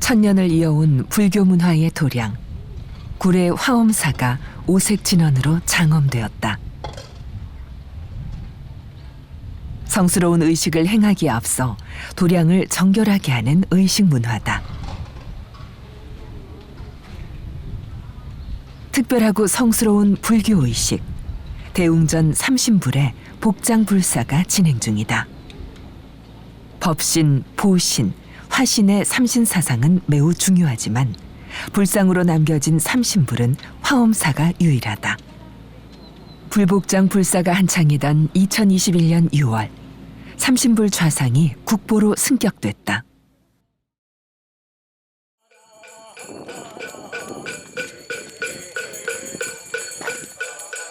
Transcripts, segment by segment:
천년을 이어온 불교 문화의 도량, 구례 화엄사가 오색 진원으로 장엄되었다. 성스러운 의식을 행하기에 앞서 도량을 정결하게 하는 의식 문화다. 특별하고 성스러운 불교 의식, 대웅전 삼신불의 복장불사가 진행 중이다. 법신, 보신, 화신의 삼신사상은 매우 중요하지만 불상으로 남겨진 삼신불은 화엄사가 유일하다. 불복장 불사가 한창이던 2021년 6월, 삼신불 좌상이 국보로 승격됐다.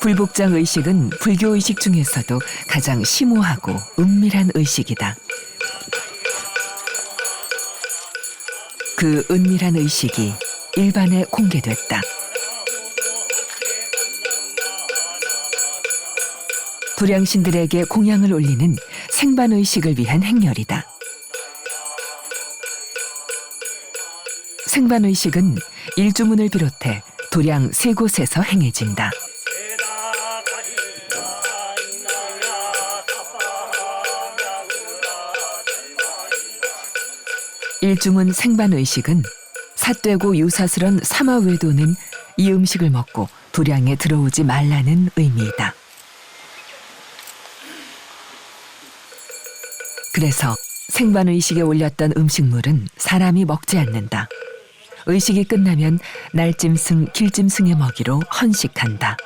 불복장 의식은 불교 의식 중에서도 가장 심오하고 은밀한 의식이다. 그 은밀한 의식이 일반에 공개됐다. 도량신들에게 공양을 올리는 생반의식을 위한 행렬이다. 생반의식은 일주문을 비롯해 도량 3곳에서 행해진다. 일주문 생반의식은 삿되고 유사스런 사마외도는 이 음식을 먹고 도량에 들어오지 말라는 의미이다. 그래서 생반의식에 올렸던 음식물은 사람이 먹지 않는다. 의식이 끝나면 날짐승, 길짐승의 먹이로 헌식한다.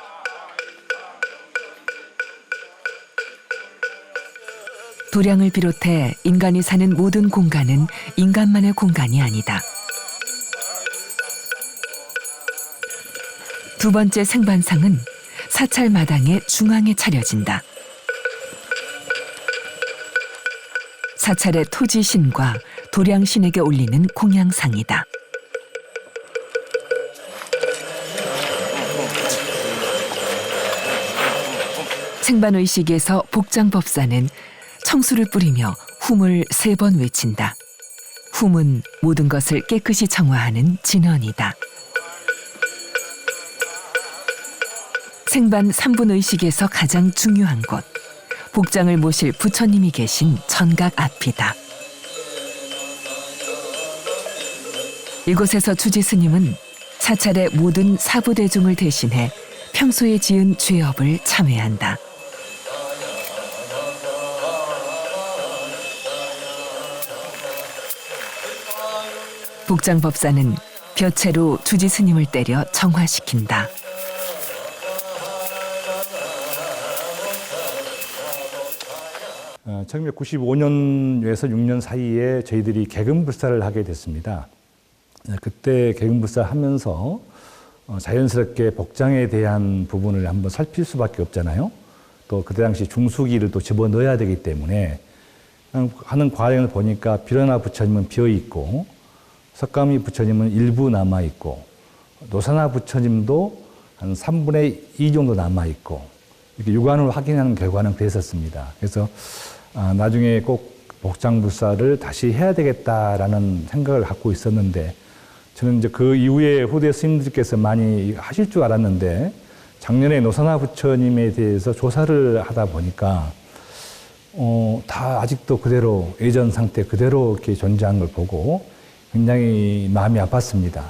도량을 비롯해 인간이 사는 모든 공간은 인간만의 공간이 아니다. 두 번째 생반상은 사찰마당의 중앙에 차려진다. 사찰의 토지신과 도량신에게 올리는 공양상이다. 생반의식에서 복장법사는 청수를 뿌리며 훔을 3번 외친다. 훔은 모든 것을 깨끗이 정화하는 진언이다. 생반 3분의식에서 가장 중요한 곳, 복장을 모실 부처님이 계신 전각 앞이다. 이곳에서 주지스님은 사찰의 모든 사부대중을 대신해 평소에 지은 죄업을 참회한다. 복장법사는 벼채로 주지스님을 때려 정화시킨다. 어, 1995년에서 6년 사이에 저희들이 개근불사를 하게 됐습니다. 그때 개근불사 하면서 자연스럽게 복장에 대한 부분을 한번 살필 수밖에 없잖아요. 또 그때 당시 중수기를 또 집어넣어야 되기 때문에 하는 과정을 보니까 비로나 부처님은 비어있고 석가모니 부처님은 일부 남아있고 노사나 부처님도 한 3분의 2 정도 남아있고 이렇게 육안으로 확인하는 결과는 그랬었습니다. 그래서 나중에 꼭 복장불사를 다시 해야 되겠다라는 생각을 갖고 있었는데 저는 이제 그 이후에 후대 스님들께서 많이 하실 줄 알았는데 작년에 노사나 부처님에 대해서 조사를 하다 보니까 다 아직도 그대로 예전 상태 그대로 이렇게 존재하는 걸 보고 굉장히 마음이 아팠습니다.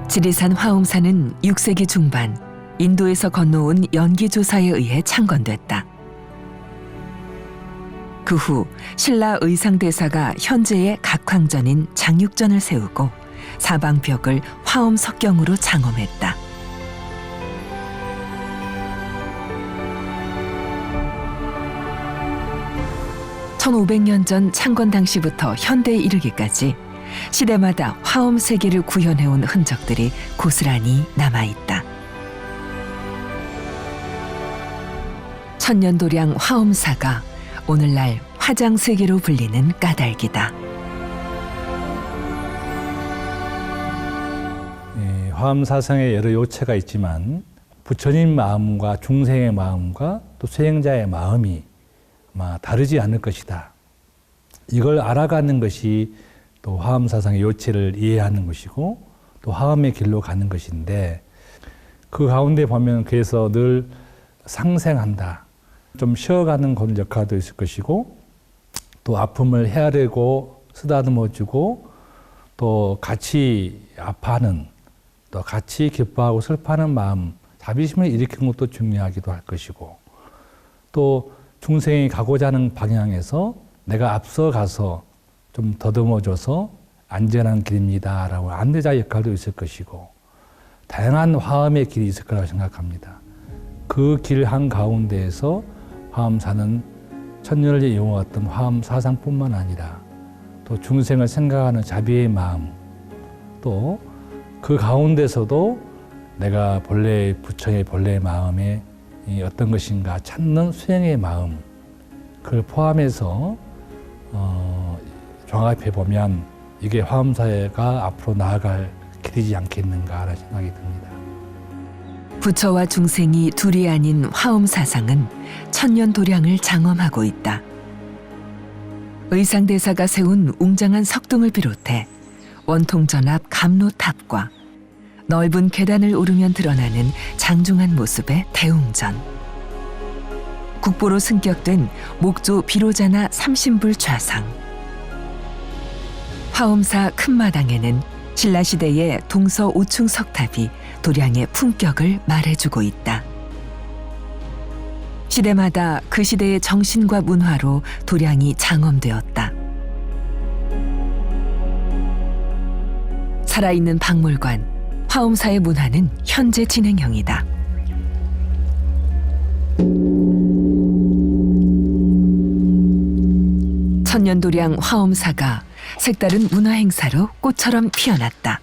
지리산 화엄사는 6세기 중반 인도에서 건너온 연기조사에 의해 창건됐다. 그 후 신라 의상대사가 현재의 각황전인 장육전을 세우고 사방벽을 화엄석경으로 장엄했다. 1500년 전 창건 당시부터 현대에 이르기까지 시대마다 화엄 세계를 구현해온 흔적들이 고스란히 남아있다. 천년도량 화엄사가 오늘날 화장세계로 불리는 까닭이다. 화엄사상에 여러 요체가 있지만 부처님 마음과 중생의 마음과 또 수행자의 마음이 아마 다르지 않을 것이다. 이걸 알아가는 것이 또 화엄 사상의 요체를 이해하는 것이고 또 화엄의 길로 가는 것인데 그 가운데 보면 그래서 늘 상생한다. 좀 쉬어가는 그런 역할도 있을 것이고 또 아픔을 헤아리고 쓰다듬어주고 또 같이 아파하는 또 같이 기뻐하고 슬퍼하는 마음 자비심을 일으키는 것도 중요하기도 할 것이고 또 중생이 가고자 하는 방향에서 내가 앞서가서 좀 더듬어줘서 안전한 길입니다 라고 안내자 역할도 있을 것이고 다양한 화엄의 길이 있을 거라고 생각합니다. 그 길 한가운데에서 화엄사는 천년을 이어왔던 화엄 사상뿐만 아니라 또 중생을 생각하는 자비의 마음 또 그 가운데서도 내가 본래 부처의 본래 마음에 어떤 것인가 찾는 수행의 마음 그걸 포함해서 종합해 보면 이게 화엄사회가 앞으로 나아갈 길이지 않겠는가라는 생각이 듭니다. 부처와 중생이 둘이 아닌 화엄 사상은 천년 도량을 장엄하고 있다. 의상대사가 세운 웅장한 석등을 비롯해 원통전압 감로탑과 넓은 계단을 오르면 드러나는 장중한 모습의 대웅전, 국보로 승격된 목조 비로자나 삼신불 좌상, 화엄사 큰마당에는 신라시대의 동서 5층 석탑이 도량의 품격을 말해주고 있다. 시대마다 그 시대의 정신과 문화로 도량이 장엄되었다. 살아있는 박물관, 화엄사의 문화는 현재 진행형이다. 천년도량 화엄사가 색다른 문화행사로 꽃처럼 피어났다.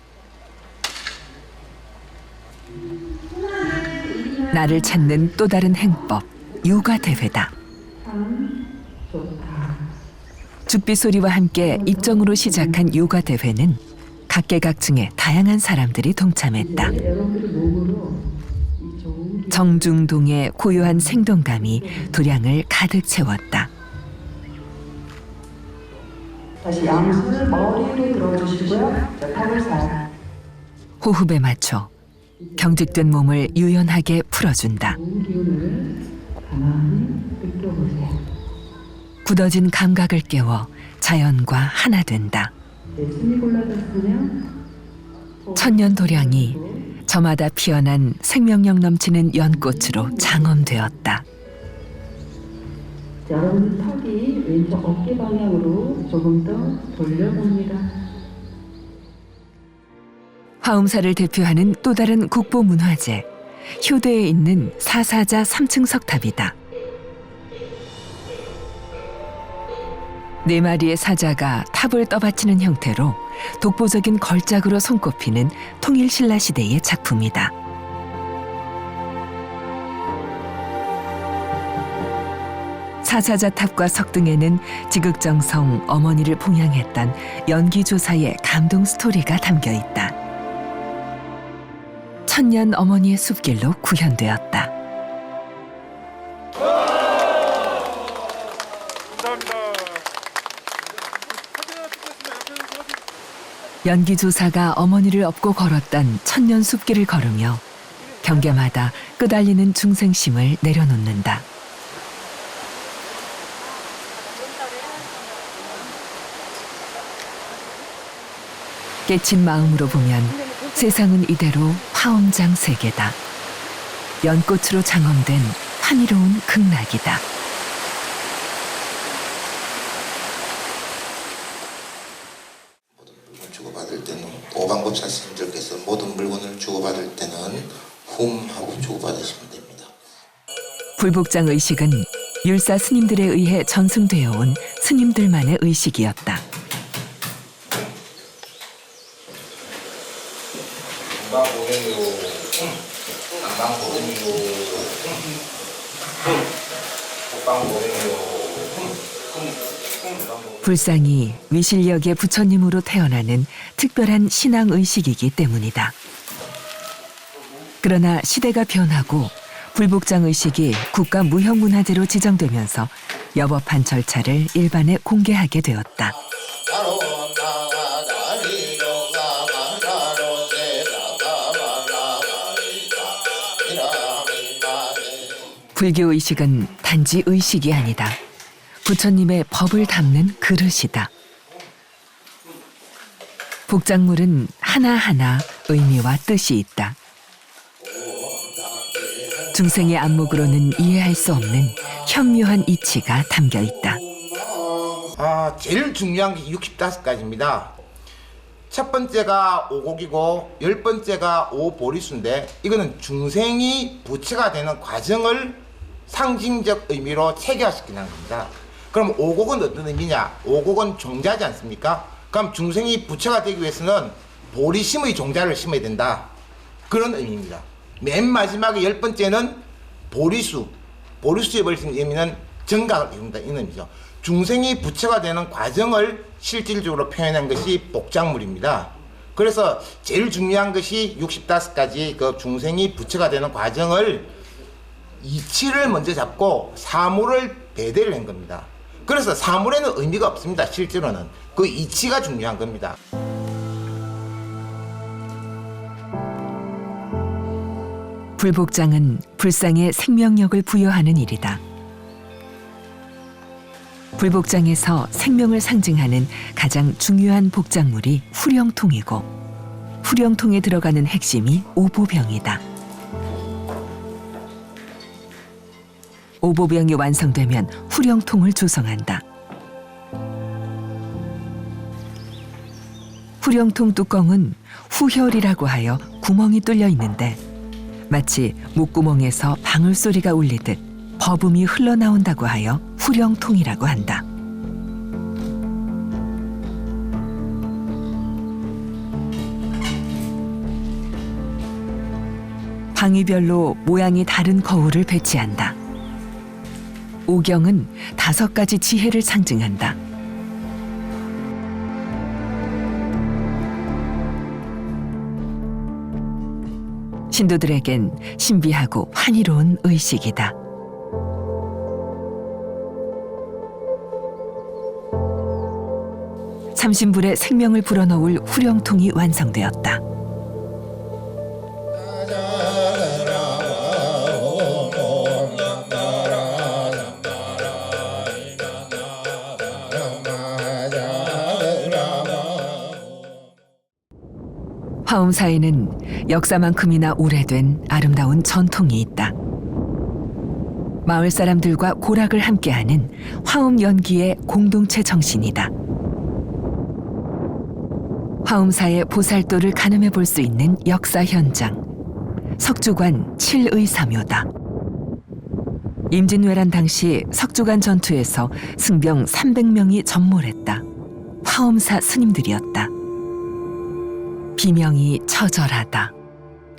나를 찾는 또 다른 행법, 요가대회다. 죽비 소리와 함께 입정으로 시작한 요가대회는 각계각층의 다양한 사람들이 동참했다. 정중동의 고요한 생동감이 도량을 가득 채웠다. 다시 양손을 머리 위로 들어주시고요. 탑을 살. 호흡에 맞춰 경직된 몸을 유연하게 풀어준다. 좋은 기운을 가만히 느껴보세요. 굳어진 감각을 깨워 자연과 하나 된다. 숨이 골라졌으면 천년 도량이 저마다 피어난 생명력 넘치는 연꽃으로 장엄되었다. 여러분 턱이 왼쪽 어깨 방향으로 조금 더 돌려봅니다. 화엄사를 대표하는 또 다른 국보 문화재, 효대에 있는 사사자 3층 석탑이다. 네 마리의 사자가 탑을 떠받치는 형태로 독보적인 걸작으로 손꼽히는 통일신라시대의 작품이다. 사사자 탑과 석등에는 지극정성 어머니를 봉양했던 연기조사의 감동 스토리가 담겨 있다. 천년 어머니의 숲길로 구현되었다. 연기조사가 어머니를 업고 걸었던 천년 숲길을 걸으며 경계마다 끄달리는 중생심을 내려놓는다. 깨친 마음으로 보면 세상은 이대로 화엄장 세계다. 연꽃으로 장엄된 환희로운 극락이다. 주고받을 때는 오방고차 스님들께서 모든 물건을 주고받을 때는 훔하고 주고받으시면 됩니다. 불복장 의식은 율사 스님들에 의해 전승되어 온 스님들만의 의식이었다. 불상이 위실역의 부처님으로 태어나는 특별한 신앙 의식이기 때문이다. 그러나 시대가 변하고 불복장 의식이 국가 무형문화재로 지정되면서 여법한 절차를 일반에 공개하게 되었다. 불교 의식은 단지 의식이 아니다. 부처님의 법을 담는 그릇이다. 복장물은 하나하나 의미와 뜻이 있다. 중생의 안목으로는 이해할 수 없는 현묘한 이치가 담겨 있다. 제일 중요한 게 65가지입니다. 첫 번째가 오곡이고 10번째가 오보리수인데 이거는 중생이 부처가 되는 과정을 상징적 의미로 체계화시키는 겁니다. 그럼 오곡은 어떤 의미냐? 오곡은 종자지 않습니까? 그럼 중생이 부처가 되기 위해서는 보리심의 종자를 심어야 된다. 그런 의미입니다. 맨 마지막에 10번째는 보리수. 보리수의 의미는 정각을 이룬다. 이런 의미죠. 중생이 부처가 되는 과정을 실질적으로 표현한 것이 복장물입니다. 그래서 제일 중요한 것이 65가지 그 중생이 부처가 되는 과정을 이치를 먼저 잡고 사물을 배대를 한 겁니다. 그래서 사물에는 의미가 없습니다. 실제로는 그 이치가 중요한 겁니다. 불복장은 불상에 생명력을 부여하는 일이다. 불복장에서 생명을 상징하는 가장 중요한 복장물이 후령통이고 후령통에 들어가는 핵심이 오보병이다. 오보병이 완성되면 후령통을 조성한다. 후령통 뚜껑은 후혈이라고 하여 구멍이 뚫려 있는데 마치 목구멍에서 방울소리가 울리듯 버금이 흘러나온다고 하여 후령통이라고 한다. 방위별로 모양이 다른 거울을 배치한다. 오경은 5가지 지혜를 상징한다. 신도들에겐 신비하고 환희로운 의식이다. 삼신불에 생명을 불어넣을 후령통이 완성되었다. 화엄사에는 역사만큼이나 오래된 아름다운 전통이 있다. 마을 사람들과 고락을 함께하는 화엄 연기의 공동체 정신이다. 화엄사의 보살도를 가늠해 볼 수 있는 역사 현장, 석주관 7의사묘다. 임진왜란 당시 석주관 전투에서 승병 300명이 전몰했다. 화엄사 스님들이었다. 비명이 처절하다.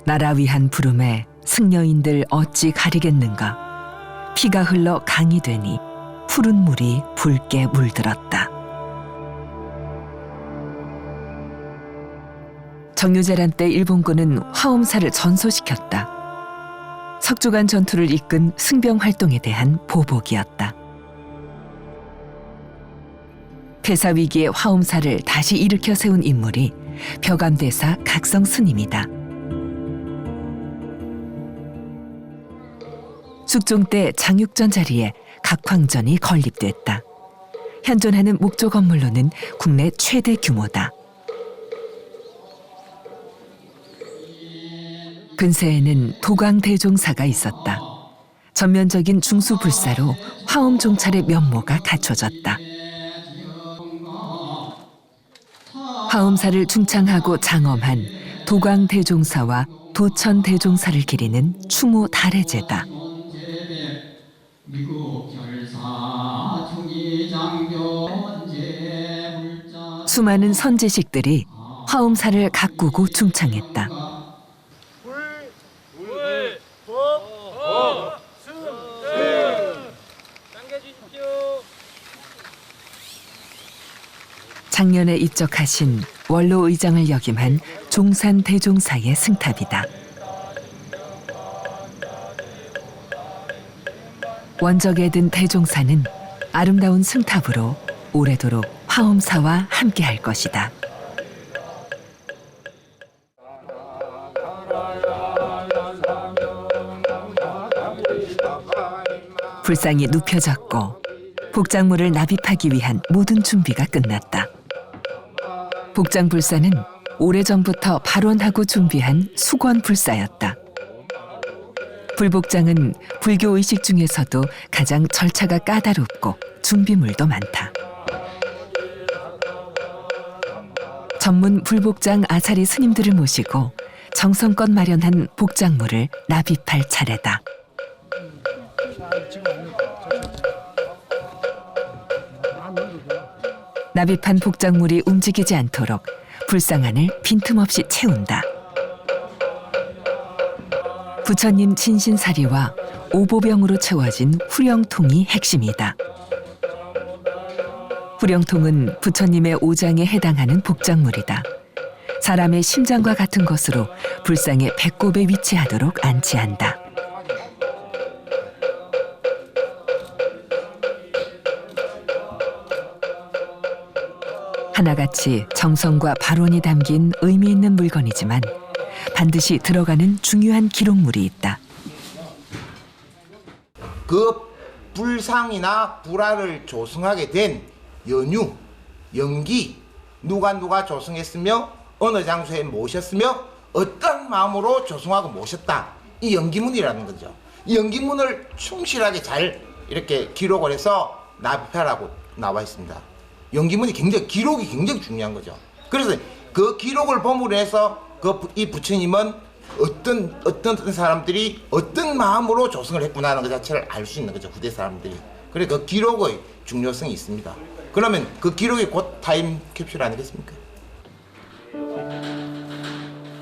나라 위한 부름에 승려인들 어찌 가리겠는가. 피가 흘러 강이 되니 푸른 물이 붉게 물들었다. 정유재란 때 일본군은 화엄사를 전소시켰다. 석주관 전투를 이끈 승병 활동에 대한 보복이었다. 폐사 위기의 화엄사를 다시 일으켜 세운 인물이 벼감대사 각성 스님이다. 숙종 때 장육전 자리에 각황전이 건립됐다. 현존하는 목조 건물로는 국내 최대 규모다. 근세에는 도광대종사가 있었다. 전면적인 중수불사로 화엄 종찰의 면모가 갖춰졌다. 화엄사를 중창하고 장엄한 도광대종사와 도천대종사를 기리는 추모 달해제다. 수많은 선지식들이 화엄사를 가꾸고 중창했다. 작년에 입적하신 원로 의장을 역임한 종산 대종사의 승탑이다. 원적에 든 대종사는 아름다운 승탑으로 오래도록 화엄사와 함께할 것이다. 불상이 눕혀졌고 복장물을 납입하기 위한 모든 준비가 끝났다. 복장불사는 오래전부터 발원하고 준비한 수건불사였다. 불복장은 불교 의식 중에서도 가장 절차가 까다롭고 준비물도 많다. 전문 불복장 아사리 스님들을 모시고 정성껏 마련한 복장물을 납입할 차례다. 납입한 복장물이 움직이지 않도록 불상 안을 빈틈없이 채운다. 부처님 진신사리와 오보병으로 채워진 후령통이 핵심이다. 후령통은 부처님의 오장에 해당하는 복장물이다. 사람의 심장과 같은 것으로 불상의 배꼽에 위치하도록 안치한다. 하나같이 정성과 발원이 담긴 의미 있는 물건이지만 반드시 들어가는 중요한 기록물이 있다. 그 불상이나 불화를 조성하게 된 연유, 연기, 누가 조성했으며 어느 장소에 모셨으며 어떤 마음으로 조성하고 모셨다. 이 연기문이라는 거죠. 이 연기문을 충실하게 잘 이렇게 기록을 해서 납입하라고 나와 있습니다. 연기문이 기록이 굉장히 중요한 거죠. 그래서 그 기록을 보물로 해서 이 부처님은 어떤 사람들이 어떤 마음으로 조성을 했구나 하는 것 자체를 알 수 있는 거죠. 후대 사람들이. 그래 그 기록의 중요성이 있습니다. 그러면 그 기록이 곧 타임캡슐 아니겠습니까?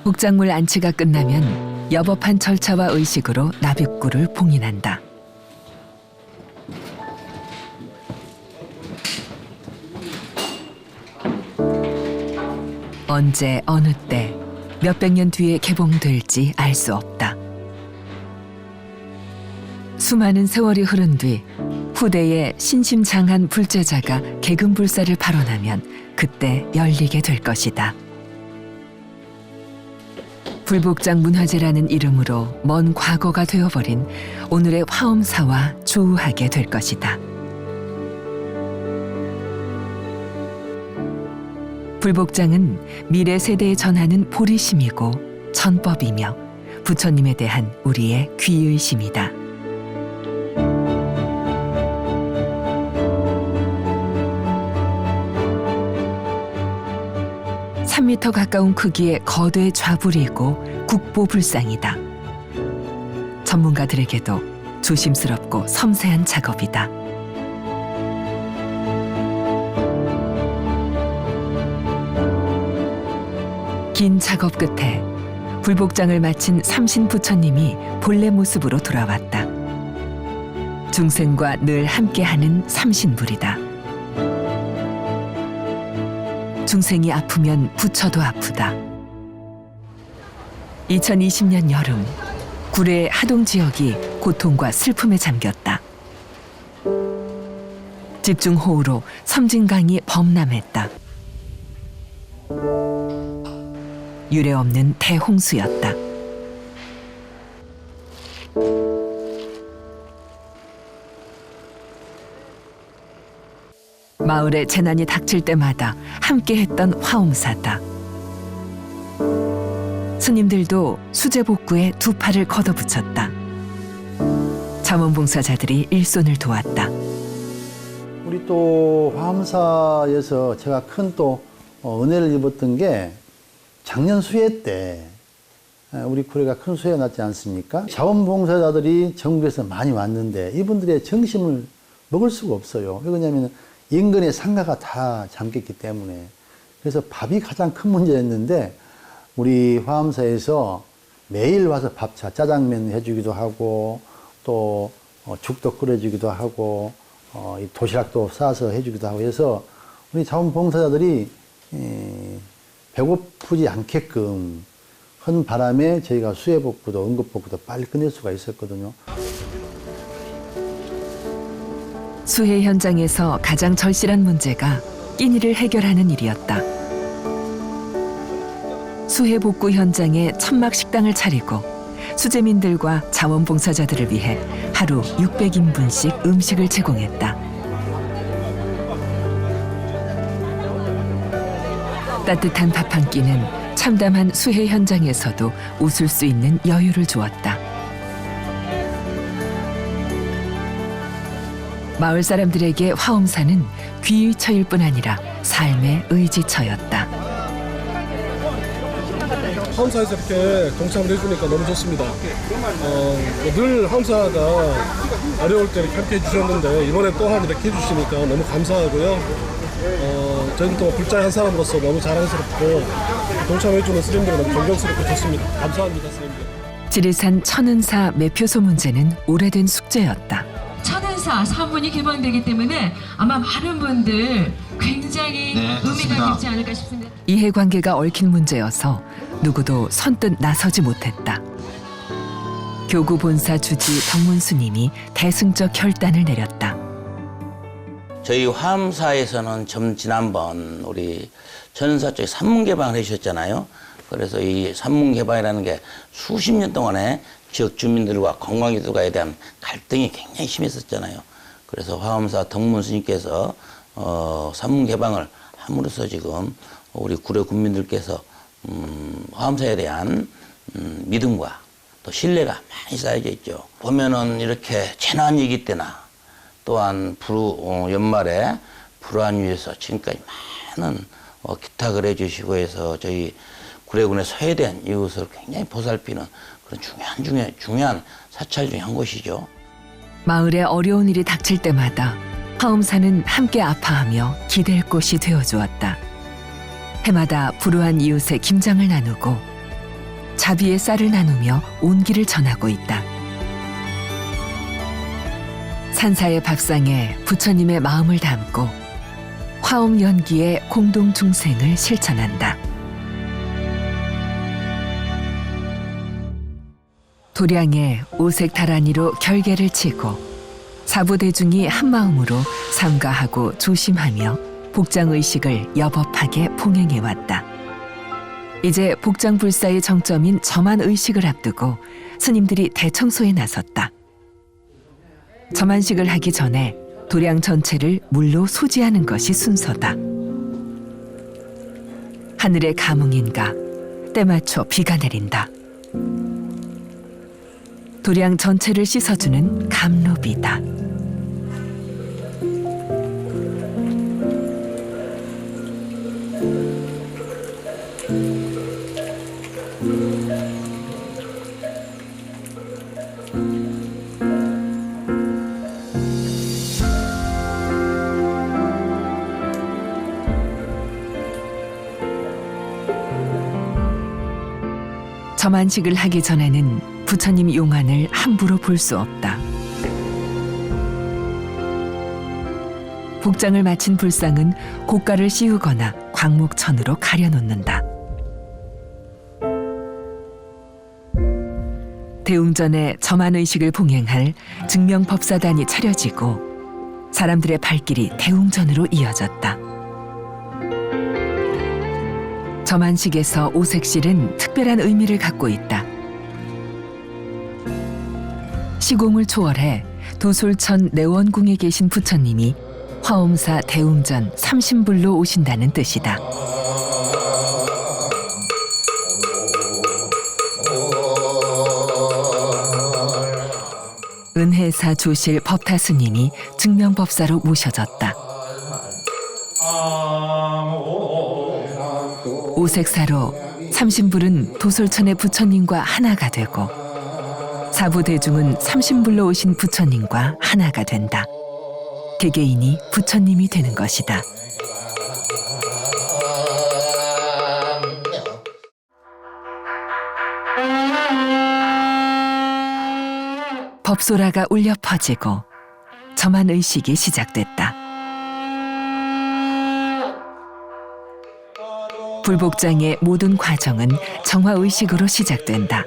복장물 안치가 끝나면 여법한 절차와 의식으로 납입구를 봉인한다. 언제 어느 때 몇백 년 뒤에 개봉될지 알 수 없다. 수많은 세월이 흐른 뒤 후대의 신심장한 불제자가 개금불사를 발원하면 그때 열리게 될 것이다. 불복장 문화재라는 이름으로 먼 과거가 되어버린 오늘의 화엄사와 조우하게 될 것이다. 불복장은 미래 세대에 전하는 보리심이고 전법이며 부처님에 대한 우리의 귀의심이다. 3m 가까운 크기의 거대 좌불이고 국보불상이다. 전문가들에게도 조심스럽고 섬세한 작업이다. 긴 작업 끝에 불복장을 마친 삼신 부처님이 본래 모습으로 돌아왔다. 중생과 늘 함께하는 삼신불이다. 중생이 아프면 부처도 아프다. 2020년 여름, 구례 하동 지역이 고통과 슬픔에 잠겼다. 집중호우로 섬진강이 범람했다. 유례없는 대홍수였다. 마을에 재난이 닥칠 때마다 함께했던 화엄사다. 스님들도 수제 복구에 두 팔을 걷어붙였다. 자원봉사자들이 일손을 도왔다. 우리 또 화엄사에서 제가 큰 또 은혜를 입었던 게 작년 수해 때 우리 구례가 큰 수해가 났지 않습니까? 자원봉사자들이 전국에서 많이 왔는데 이분들의 정신을 먹을 수가 없어요. 왜 그러냐면 인근의 상가가 다 잠겼기 때문에. 그래서 밥이 가장 큰 문제였는데 우리 화엄사에서 매일 와서 밥차 짜장면 해주기도 하고 또 죽도 끓여주기도 하고 도시락도 싸서 해주기도 하고 해서 우리 자원봉사자들이 배고프지 않게끔 한 바람에 저희가 수해복구도 응급복구도 빨리 끝낼 수가 있었거든요. 수해 현장에서 가장 절실한 문제가 끼니를 해결하는 일이었다. 수해 복구 현장에 천막 식당을 차리고 수재민들과 자원봉사자들을 위해 하루 600인분씩 음식을 제공했다. 따뜻한 밥 한 끼는 참담한 수해 현장에서도 웃을 수 있는 여유를 주었다. 마을 사람들에게 화엄사는 귀의처일 뿐 아니라 삶의 의지처였다. 화엄사에서 이렇게 동참을 해주니까 너무 좋습니다. 늘 화엄사가 어려울 때 이렇게 함께 해주셨는데 이번에 또한 이렇게 해주시니까 너무 감사하고요. 저는 또 불자의 한 사람으로서 너무 자랑스럽고 동참해주는 스님들이 너무 존경스럽고 좋습니다. 감사합니다, 스님들. 지리산 천은사 매표소 문제는 오래된 숙제였다. 천은사 사문이 개방되기 때문에 아마 많은 분들 굉장히 의미가 있지 않을까 싶습니다. 이해관계가 얽힌 문제여서 누구도 선뜻 나서지 못했다. 교구 본사 주지 덕문스님이 대승적 결단을 내렸다. 저희 화엄사에서는 지난번 우리 천은사 쪽에 산문 개방을 해주셨잖아요. 그래서 이 산문 개방이라는 게 수십 년 동안에 지역 주민들과 관광객들과에 대한 갈등이 굉장히 심했었잖아요. 그래서 화엄사 덕문 스님께서 산문 개방을 함으로써 지금 우리 구례 군민들께서 화엄사에 대한 믿음과 또 신뢰가 많이 쌓여져 있죠. 보면은 이렇게 재난위기 때나 또한 연말에 불우한 위에서 지금까지 많은 기탁을 해주시고 해서 저희 구례군의 소외된 이웃을 굉장히 보살피는 그런 중요한 사찰 중에 한 곳이죠. 마을에 어려운 일이 닥칠 때마다 화엄사는 함께 아파하며 기댈 곳이 되어주었다. 해마다 불우한 이웃의 김장을 나누고 자비의 쌀을 나누며 온기를 전하고 있다. 산사의 밥상에 부처님의 마음을 담고 화엄 연기의 공동 중생을 실천한다. 도량에 오색 다란이로 결계를 치고 사부대중이 한마음으로 삼가하고 조심하며 복장의식을 여법하게 봉행해왔다. 이제 복장불사의 정점인 점안의식을 앞두고 스님들이 대청소에 나섰다. 점안식을 하기 전에 도량 전체를 물로 소지하는 것이 순서다. 하늘의 감흥인가 때맞춰 비가 내린다. 도량 전체를 씻어주는 감로비다. 점안식을 하기 전에는 부처님 용안을 함부로 볼 수 없다. 복장을 마친 불상은 고가를 씌우거나 광목천으로 가려놓는다. 대웅전에 점안의식을 봉행할 증명법사단이 차려지고 사람들의 발길이 대웅전으로 이어졌다. 점안식에서 오색실은 특별한 의미를 갖고 있다. 시공을 초월해 도솔천 내원궁에 계신 부처님이 화엄사 대웅전 삼신불로 오신다는 뜻이다. 은혜사 조실 법타스님이 증명법사로 모셔졌다. 오색사로 삼신불은 도솔천의 부처님과 하나가 되고 사부대중은 삼신불로 오신 부처님과 하나가 된다. 개개인이 부처님이 되는 것이다. 법소라가 울려 퍼지고 점안의식이 시작됐다. 불복장의 모든 과정은 정화의식으로 시작된다.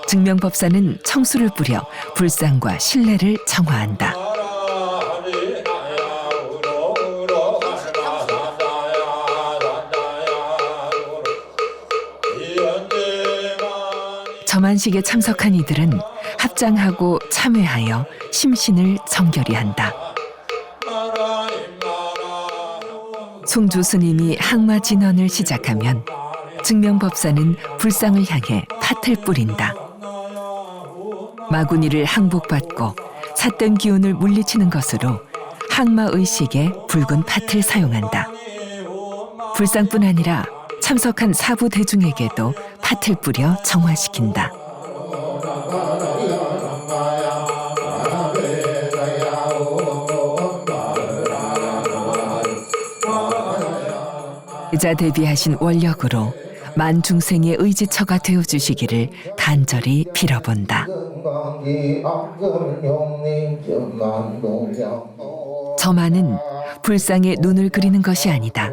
증명법사는 청수를 뿌려 불상과 신뢰를 정화한다. 점안식에 참석한 이들은 합장하고 참회하여 심신을 정결히 한다. 송주 스님이 항마 진언을 시작하면 증명법사는 불상을 향해 팥을 뿌린다. 마구니를 항복받고 삿된 기운을 물리치는 것으로 항마 의식에 붉은 팥을 사용한다. 불상뿐 아니라 참석한 사부 대중에게도 팥을 뿌려 정화시킨다. 자 대비하신 원력으로 만중생의 의지처가 되어주시기를 간절히 빌어본다. 점안은 불상에 눈을 그리는 것이 아니다.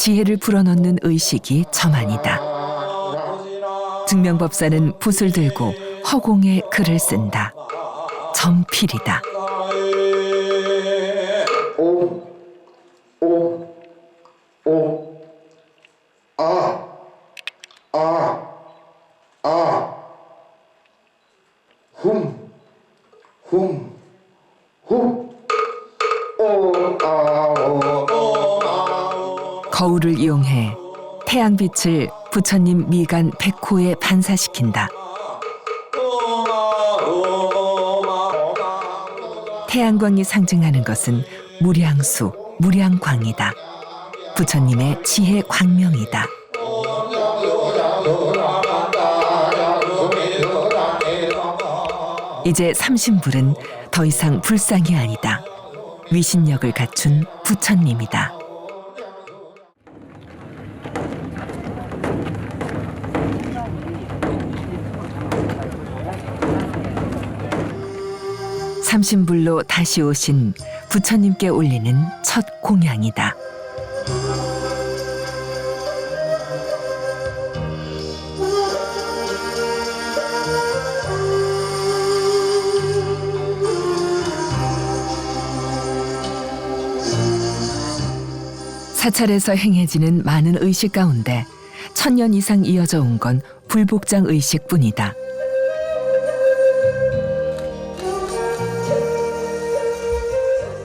지혜를 불어넣는 의식이 점안이다. 증명법사는 붓을 들고 허공에 글을 쓴다. 점필이다. 거울을 이용해 태양빛을 부처님 미간 백호에 반사시킨다. 태양광이 상징하는 것은 무량수, 무량광이다. 부처님의 지혜 광명이다. 이제 삼신불은 더 이상 불상이 아니다. 위신력을 갖춘 부처님이다. 삼신불로 다시 오신 부처님께 올리는 첫 공양이다. 사찰에서 행해지는 많은 의식 가운데 1000년 이상 이어져 온 건 불복장 의식뿐이다.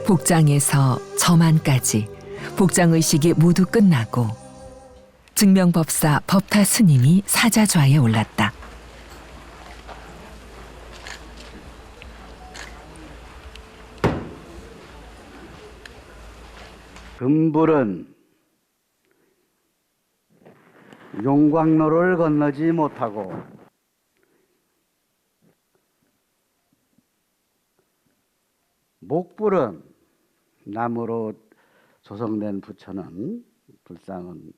복장에서 점안까지 복장 의식이 모두 끝나고 증명법사 법타 스님이 사자좌에 올랐다. 금불은 용광로를 건너지 못하고 목불은 나무로 조성된 부처는 불상은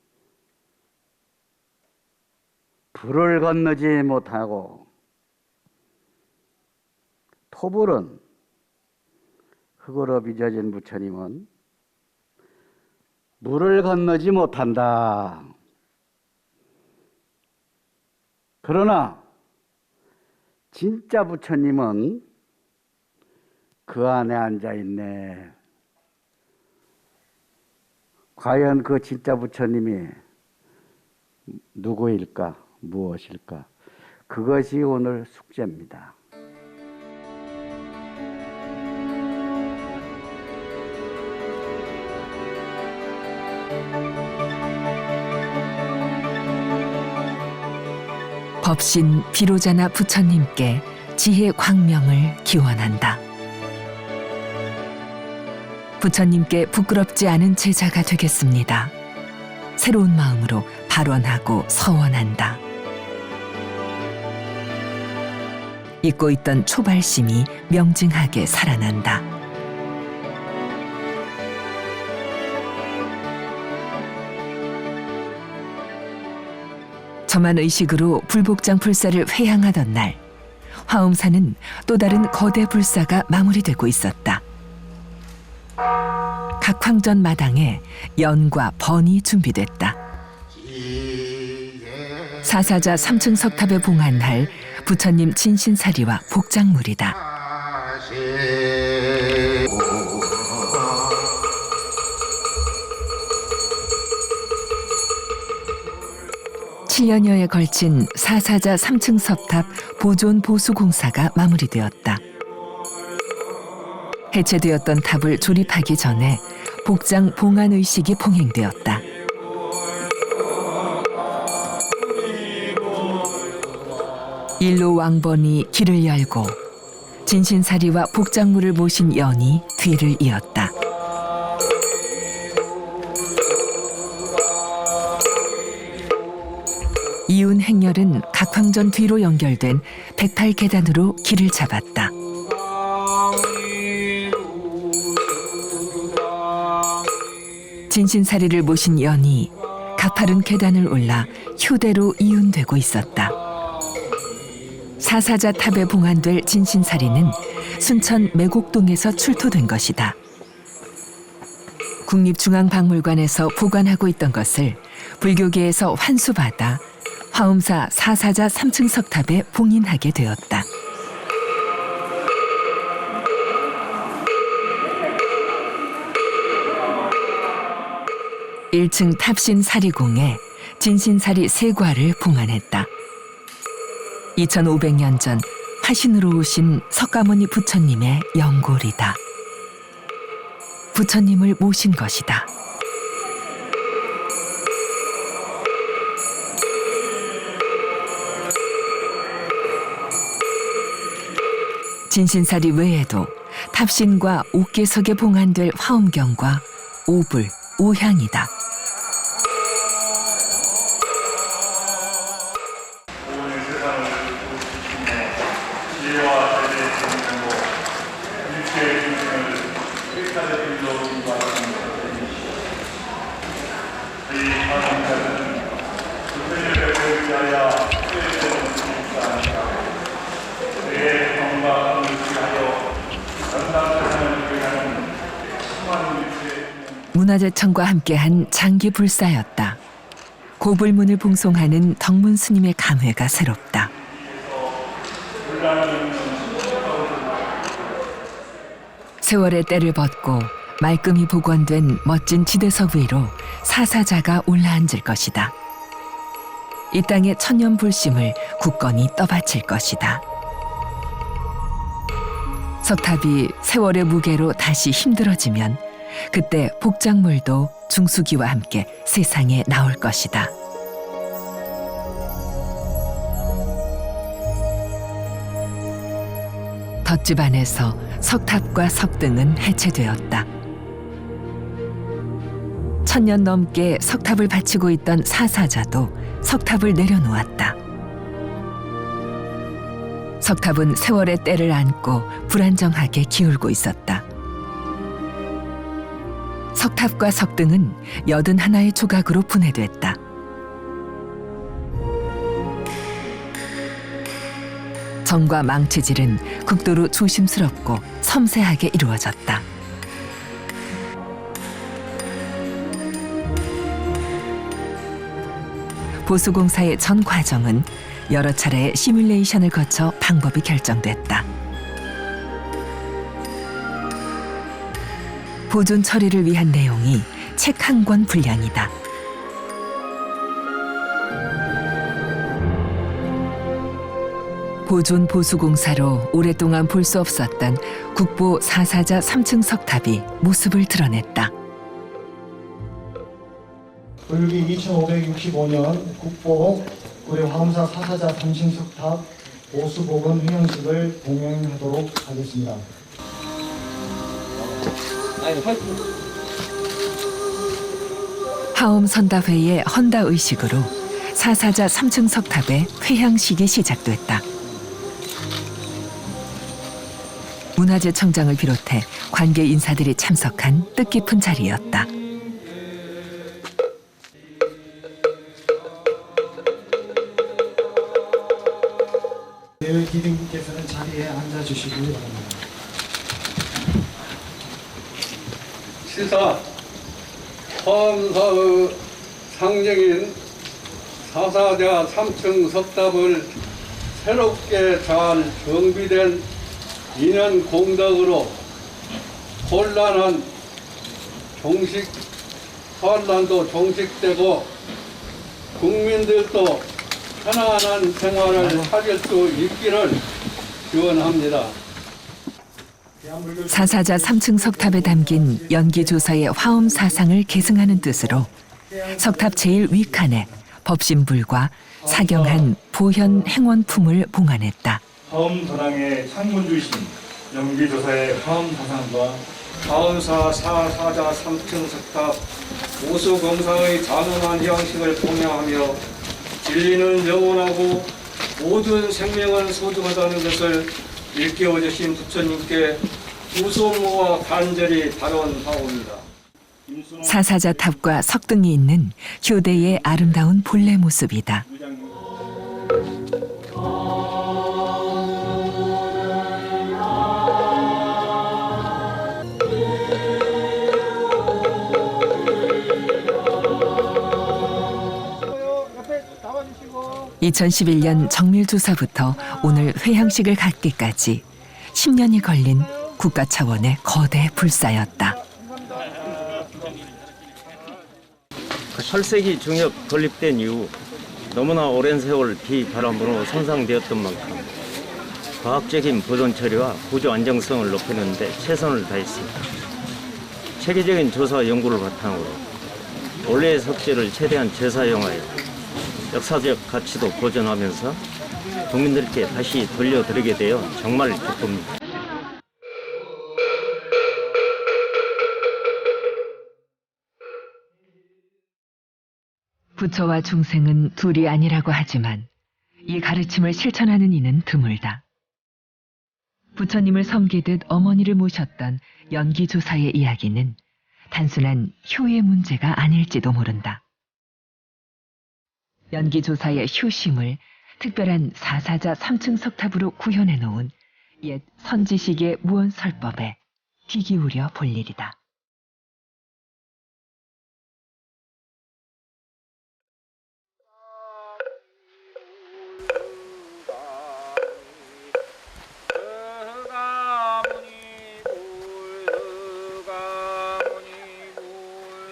불을 건너지 못하고 토불은 흙으로 빚어진 부처님은 물을 건너지 못한다. 그러나 진짜 부처님은 그 안에 앉아 있네. 과연 그 진짜 부처님이 누구일까? 무엇일까? 그것이 오늘 숙제입니다. 법신 비로자나 부처님께 지혜 광명을 기원한다. 부처님께 부끄럽지 않은 제자가 되겠습니다. 새로운 마음으로 발언하고 서원한다. 잊고 있던 초발심이 명징하게 살아난다. 점안 의식으로 불복장 불사를 회향하던 날, 화엄사는 또 다른 거대 불사가 마무리되고 있었다. 각 황전 마당에 연과 번이 준비됐다. 사사자 3층 석탑에 봉안할 부처님 진신사리와 복장물이다. 7년여에 걸친 사사자 3층 석탑 보존 보수 공사가 마무리되었다. 해체되었던 탑을 조립하기 전에 복장 봉안 의식이 봉행되었다. 일로 왕번이 길을 열고 진신사리와 복장물을 모신 연이 뒤를 이었다. 이윤 행렬은 각황전 뒤로 연결된 108계단으로 길을 잡았다. 진신사리를 모신 연이 가파른 계단을 올라 휴대로 이윤되고 있었다. 사사자 탑에 봉안될 진신사리는 순천 매곡동에서 출토된 것이다. 국립중앙박물관에서 보관하고 있던 것을 불교계에서 환수받아 화엄사 사사자 3층 석탑에 봉인하게 되었다. (1층) 탑신 사리공에 진신사리 3과를 봉안했다. 2500년 전 화신으로 오신 석가모니 부처님의 영골이다. 부처님을 모신 것이다. 진신사리 외에도 탑신과 옥계석에 봉안될 화엄경과 오불, 오향이다. 문화재청과 함께한 장기 불사였다. 고불문을 봉송하는 덕문 스님의 감회가 새롭다. 세월의 때를 벗고 말끔히 복원된 멋진 지대석 위로 사사자가 올라앉을 것이다. 이 땅의 천년 불심을 굳건히 떠받칠 것이다. 석탑이 세월의 무게로 다시 힘들어지면 그때 복장물도 중수기와 함께 세상에 나올 것이다. 덧집 안에서 석탑과 석등은 해체되었다. 1000년 넘게 석탑을 바치고 있던 사사자도 석탑을 내려놓았다. 석탑은 세월의 때를 안고 불안정하게 기울고 있었다. 석탑과 석등은 81의 조각으로 분해됐다. 정과 망치질은 극도로 조심스럽고 섬세하게 이루어졌다. 보수공사의 전 과정은 여러 차례의 시뮬레이션을 거쳐 방법이 결정됐다. 보존 처리를 위한 내용이 책 한 권 분량이다. 보존 보수공사로 오랫동안 볼 수 없었던 국보 사사자 3층 석탑이 모습을 드러냈다. 불기 2565년 국보 우리 화엄사 사사자 3층 석탑 보수복원 휘영식을 봉행하도록 하겠습니다. 화엄 선다회의 헌다 의식으로 사사자 3층 석탑의 회향식이 시작됐다. 문화재청장을 비롯해 관계 인사들이 참석한 뜻깊은 자리였다. 내일 기등께서는 자리에 앉아주시기 바랍니다. 시사 화엄사의 상징인 사사자 3층 석탑을 새롭게 잘 정비된 인연 공덕으로 혼란도 종식되고 국민들도 편안한 생활을 찾을 수 있기를 기원합니다. 사사자 3층 석탑에 담긴 연기조사의 화엄 사상을 계승하는 뜻으로 석탑 제일 위칸에 법신불과 사경한 보현 행원품을 봉안했다. 화엄 전황의 창문주이신 연기조사의 화엄 사상과 화엄사 사사자 3층 석탑 우수검상의 단언한 형식을 공양하며 진리는 영원하고 모든 생명은 소중하다는 것을 일깨워주신 부처님께 우소모와 간절히 단언하옵니다. 사사자 탑과 석등이 있는 효대의 아름다운 본래 모습이다. (2011년) 정밀조사부터 오늘 회향식을 갖기까지 10년이 걸린 국가 차원의 거대 불사였다. 설세기 중엽 건립된 이후 너무나 오랜 세월 비바람으로 손상되었던 만큼 과학적인 보존 처리와 구조 안정성을 높이는 데 최선을 다했습니다. 체계적인 조사 연구를 바탕으로 원래의 석재를 최대한 재사용하여 역사적 가치도 보존하면서 국민들께 다시 돌려드리게 되어 정말 기쁩니다. 부처와 중생은 둘이 아니라고 하지만 이 가르침을 실천하는 이는 드물다. 부처님을 섬기듯 어머니를 모셨던 연기조사의 이야기는 단순한 효의 문제가 아닐지도 모른다. 연기조사의 효심을 특별한 사사자 3층 석탑으로 구현해 놓은 옛 선지식의 무언설법에 귀 기울여 볼 일이다.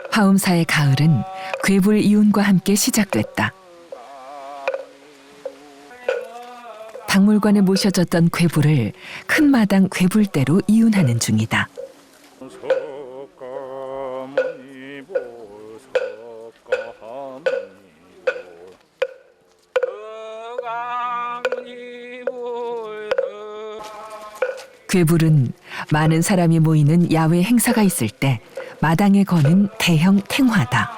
화엄사의 가을은 괴불 이운과 함께 시작됐다. 박물관에 모셔졌던 괴불을 큰 마당 괴불대로 이운하는 중이다. 괴불은 많은 사람이 모이는 야외 행사가 있을 때 마당에 거는 대형 탱화다.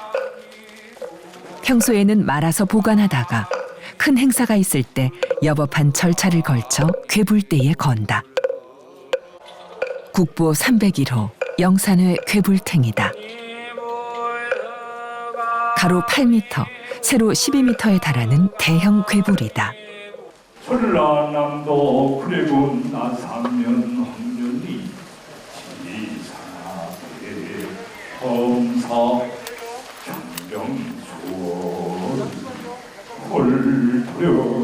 평소에는 말아서 보관하다가 큰 행사가 있을 때 여법한 절차를 걸쳐 괴불대에 건다. 국보 301호 영산회 괴불탱이다. 가로 8m, 세로 12m에 달하는 대형 괴불이다. 전라남도 구례군 나산면 황년이 지사하게 검사 장병수원 홀토령.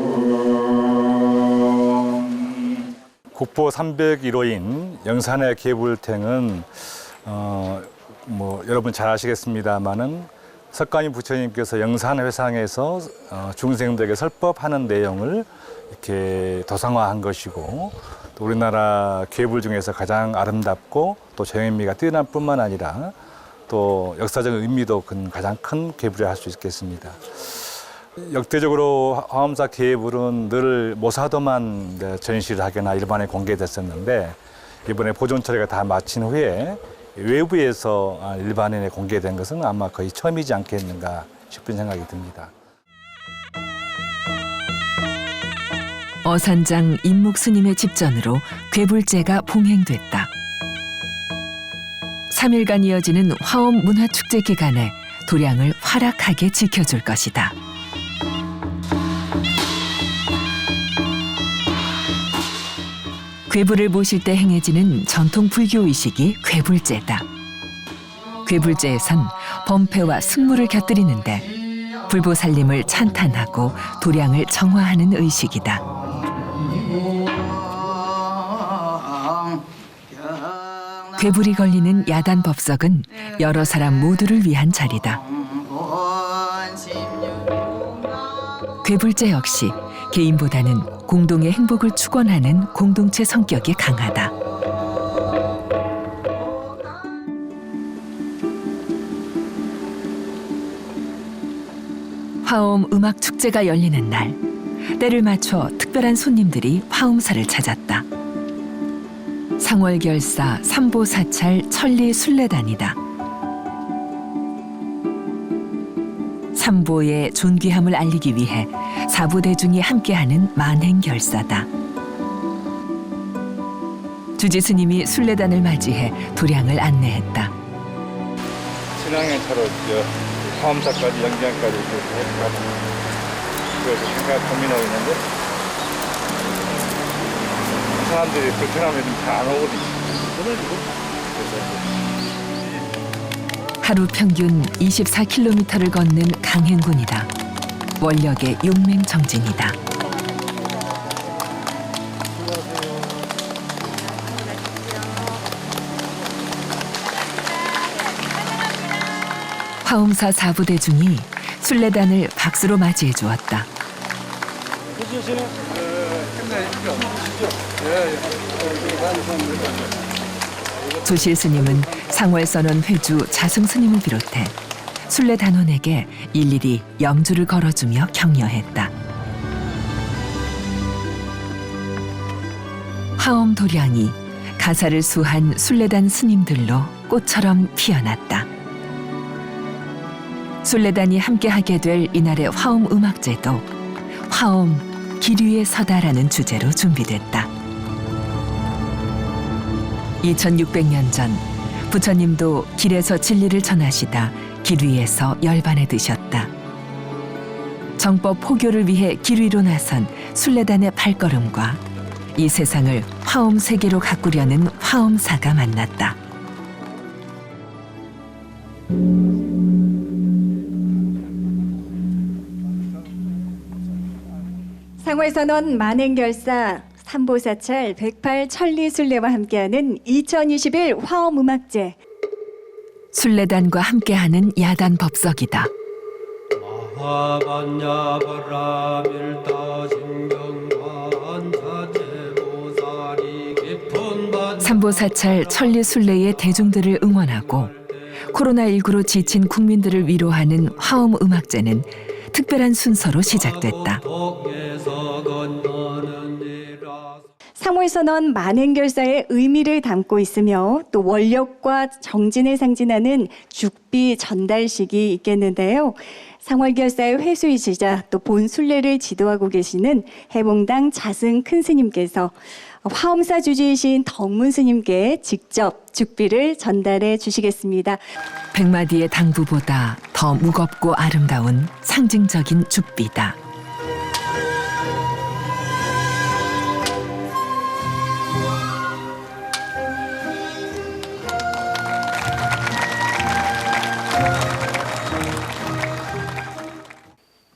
국보 301호인 영산의 괴불탱은 여러분 잘 아시겠습니다마는 석가모니 부처님께서 영산회상에서 중생들에게 설법하는 내용을 이렇게 도상화한 것이고, 또 우리나라 괴불 중에서 가장 아름답고 또 정의미가 뛰어난 뿐만 아니라 또 역사적 의미도 가장 큰 괴불이라 할 수 있겠습니다. 역대적으로 화엄사 괴불은 늘 모사도만 전시를 하거나 일반에 공개됐었는데, 이번에 보존 처리가 다 마친 후에 외부에서 일반인에 공개된 것은 아마 거의 처음이지 않겠는가 싶은 생각이 듭니다. 어산장 임묵 스님의 집전으로 괴불제가 봉행됐다. 3일간 이어지는 화엄 문화축제 기간에 도량을 활약하게 지켜줄 것이다. 괴불을 모실 때 행해지는 전통 불교 의식이 괴불제다. 괴불제에선 범패와 승무를 곁들이는데 불보살님을 찬탄하고 도량을 정화하는 의식이다. 괴불이 걸리는 야단 법석은 여러 사람 모두를 위한 자리다. 괴불제 역시 개인보다는 공동의 행복을 축원하는 공동체 성격이 강하다. 화엄 음악 축제가 열리는 날, 때를 맞춰 특별한 손님들이 화엄사를 찾았다. 상월결사 삼보사찰 천리 순례단이다. 삼보의 존귀함을 알리기 위해 사부대중이 함께하는 만행결사다. 주지 스님이 순례단을 맞이해 도량을 안내했다. 신앙의 차로 화엄사까지 영장까지 그래서 생각 고민하고 있는데 사람들이 불편하면 좀 잘 안 오거든요. 하루 평균 24km를 걷는 강행군이다. 원력의 용맹정진이다. 화엄사 사부대중이 순례단을 박수로 맞이해 주었다. 조실 스님은 상월선원 회주 자승 스님을 비롯해 순례단원에게 일일이 염주를 걸어주며 격려했다. 화엄 도량이 가사를 수한 순례단 스님들로 꽃처럼 피어났다. 순례단이 함께하게 될 이날의 화엄 음악제도 화엄 길 위에 서다라는 주제로 준비됐다. 2600년 전 부처님도 길에서 진리를 전하시다 길 위에서 열반에 드셨다. 정법 포교를 위해 길 위로 나선 순례단의 발걸음과 이 세상을 화엄 세계로 가꾸려는 화엄사가 만났다. 상월선원 만행결사 삼보사찰 108 천리순례와 함께하는 2021 화엄음악제. 순례단과 함께하는 야단 법석이다. 삼보사찰 천리순례의 대중들을 응원하고 코로나19로 지친 국민들을 위로하는 화엄음악제는 특별한 순서로 시작됐다. 상월선원 만행결사의 의미를 담고 있으며 또 원력과 정진을 상징하는 죽비 전달식이 있겠는데요. 상월결사의 회수이시자 또 본순례를 지도하고 계시는 해봉당 자승 큰 스님께서 화엄사 주지이신 덕문 스님께 직접 죽비를 전달해 주시겠습니다. 100마디의 당부보다 더 무겁고 아름다운 상징적인 죽비다.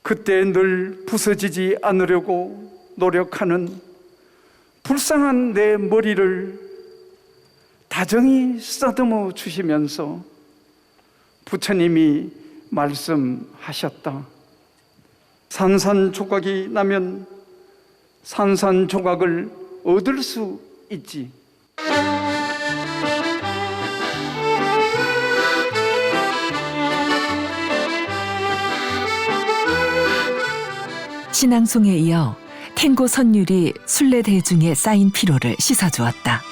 그때 늘 부서지지 않으려고 노력하는 불쌍한 내 머리를 다정히 쓰다듬어 주시면서 부처님이 말씀하셨다. 산산조각이 나면 산산조각을 얻을 수 있지. 신앙송에 이어 탱고 선율이 순례 대중의 쌓인 피로를 씻어주었다.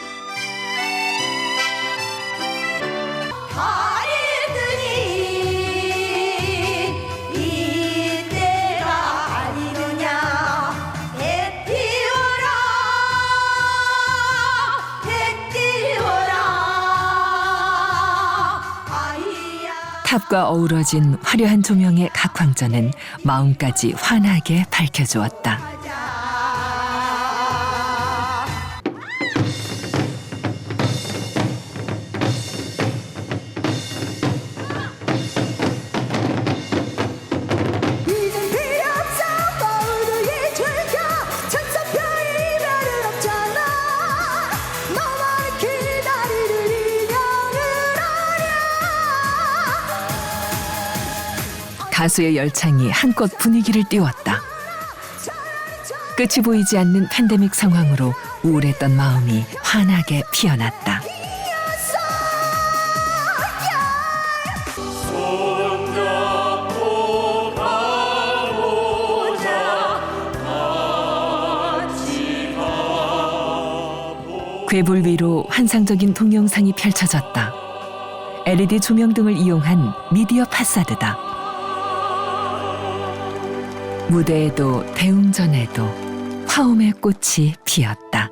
탑과 어우러진 화려한 조명의 각황전은 마음까지 환하게 밝혀주었다. 가수의 열창이 한껏 분위기를 띄웠다. 끝이 보이지 않는 팬데믹 상황으로 우울했던 마음이 환하게 피어났다. 궤불 위로 환상적인 동영상이 펼쳐졌다. LED 조명등을 이용한 미디어 파사드다. 무대에도 대웅전에도 화음의 꽃이 피었다.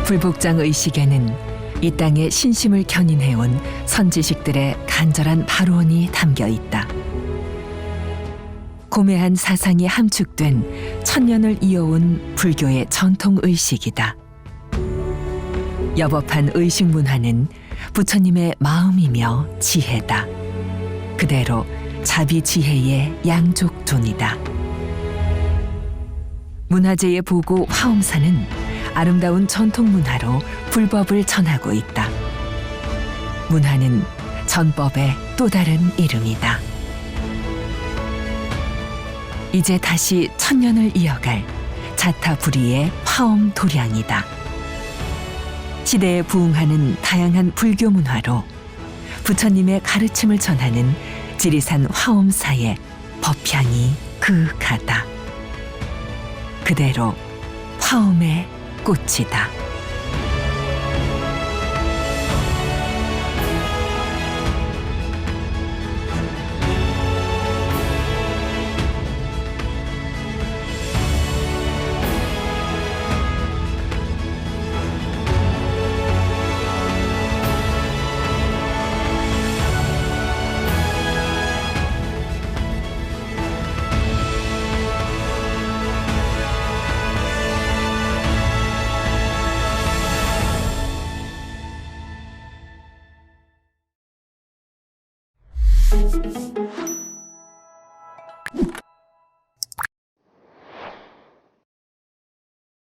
불복장 의식에는 이 땅의 신심을 견인해온 선지식들의 간절한 발언이 담겨 있다. 고매한 사상이 함축된 천년을 이어온 불교의 전통 의식이다. 여법한 의식 문화는 부처님의 마음이며 지혜다. 그대로 자비지혜의 양족존이다. 문화재의 보고 화엄사는 아름다운 전통 문화로 불법을 전하고 있다. 문화는 전법의 또 다른 이름이다. 이제 다시 천년을 이어갈 자타불이의 화엄 도량이다. 시대에 부응하는 다양한 불교 문화로 부처님의 가르침을 전하는 지리산 화엄사의 법향이 그윽하다. 그대로 화엄의 꽃이다.